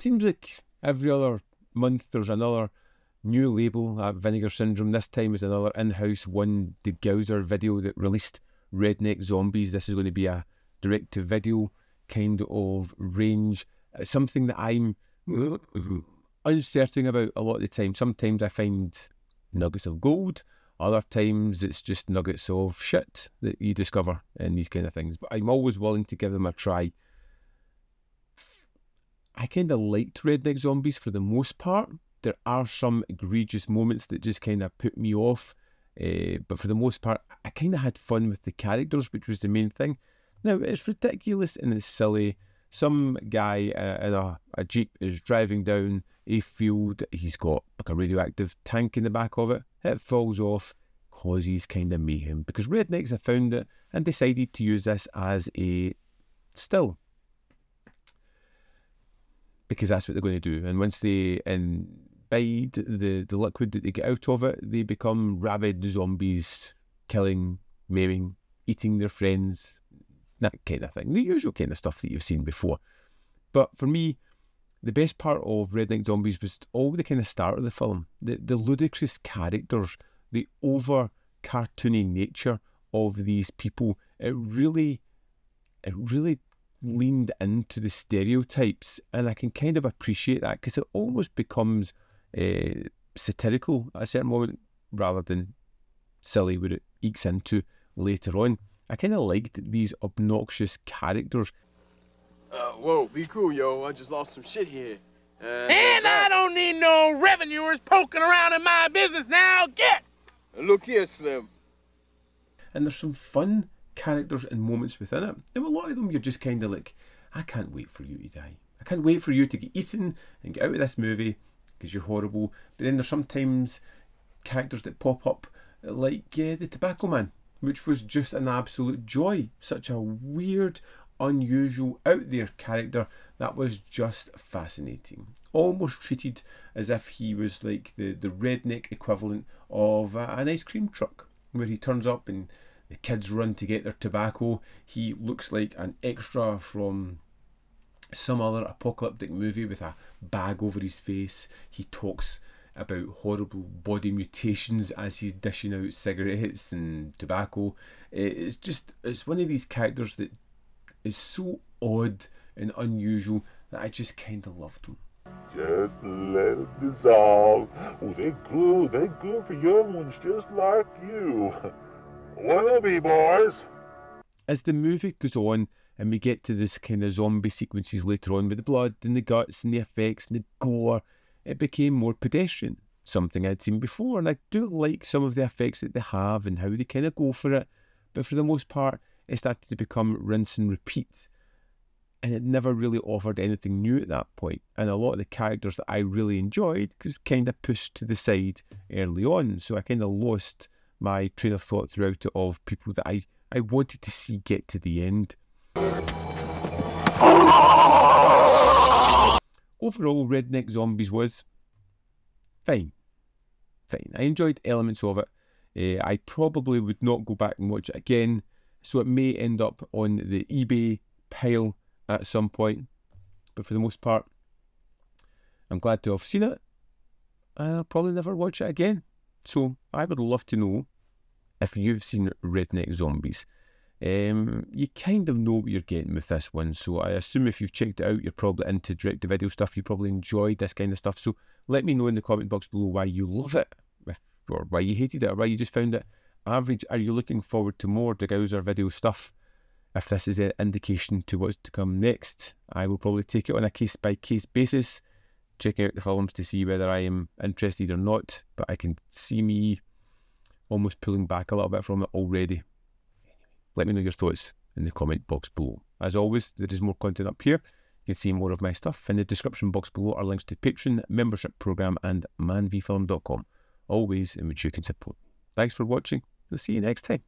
seems like every other month there's another new label, Vinegar Syndrome. This time is another in-house one, Degausser video that released Redneck Zombies. This is going to be a direct-to-video kind of range. Something that I'm uncertain about a lot of the time. Sometimes I find nuggets of gold. Other times it's just nuggets of shit that you discover in these kind of things. But I'm always willing to give them a try. I kind of liked Redneck Zombies for the most part. There are some egregious moments that just kind of put me off. But for the most part, I kind of had fun with the characters, which was the main thing. Now, it's ridiculous and it's silly. Some guy in a Jeep is driving down a field. He's got like a radioactive tank in the back of it. It falls off, causes kind of mayhem. Because rednecks have found it and decided to use this as a still. Because that's what they're going to do. And once they imbibe the liquid that they get out of it, they become rabid zombies, killing, maiming, eating their friends, that kind of thing. The usual kind of stuff that you've seen before. But for me, the best part of Redneck Zombies was all the kind of start of the film. The ludicrous characters, the over cartoony nature of these people. It really leaned into the stereotypes, and I can kind of appreciate that because it almost becomes satirical at a certain moment rather than silly where it ekes into later on. I kind of liked these obnoxious characters. Whoa, be cool, yo. I just lost some shit here. And I don't need no revenuers poking around in my business now. Get! Look here, Slim. And there's some fun characters and moments within it. And a lot of them you're just kind of like, I can't wait for you to die. I can't wait for you to get eaten and get out of this movie because you're horrible. But then there's sometimes characters that pop up like the Tobacco Man, which was just an absolute joy. Such a weird, unusual, out there character that was just fascinating. Almost treated as if he was like the redneck equivalent of an ice cream truck, where he turns up and the kids run to get their tobacco. He looks like an extra from some other apocalyptic movie with a bag over his face. He talks about horrible body mutations as he's dishing out cigarettes and tobacco. It's one of these characters that is so odd and unusual that I just kind of loved him. Just let it dissolve. Oh, they're good for young ones just like you. What'll be, boys? As the movie goes on and we get to this kind of zombie sequences later on with the blood and the guts and the effects and the gore, it became more pedestrian, something I'd seen before, and I do like some of the effects that they have and how they kind of go for it, but for the most part it started to become rinse and repeat, and it never really offered anything new at that point, and a lot of the characters that I really enjoyed was kind of pushed to the side early on, so I kind of lost my train of thought throughout it of people that I wanted to see get to the end. Overall, Redneck Zombies was fine. I enjoyed elements of it. I probably would not go back and watch it again, so it may end up on the eBay pile at some point. But for the most part, I'm glad to have seen it, and I'll probably never watch it again. So I would love to know if you've seen Redneck Zombies. You kind of know what you're getting with this one, so I assume if you've checked it out, you're probably into direct-to-video stuff. You probably enjoyed this kind of stuff, so let me know in the comment box below why you love it, or why you hated it, or why you just found it average. Are you looking forward to more Degausser video stuff? If this is an indication to what's to come next, I will probably take it on a case-by-case basis, checking out the films to see whether I am interested or not, but I can see me almost pulling back a little bit from it already. Let me know your thoughts in the comment box below. As always, there is more content up here. You can see more of my stuff. In the description box below are links to Patreon, membership program and manvfilm.com, all ways in which you can support. Thanks for watching. I'll see you next time.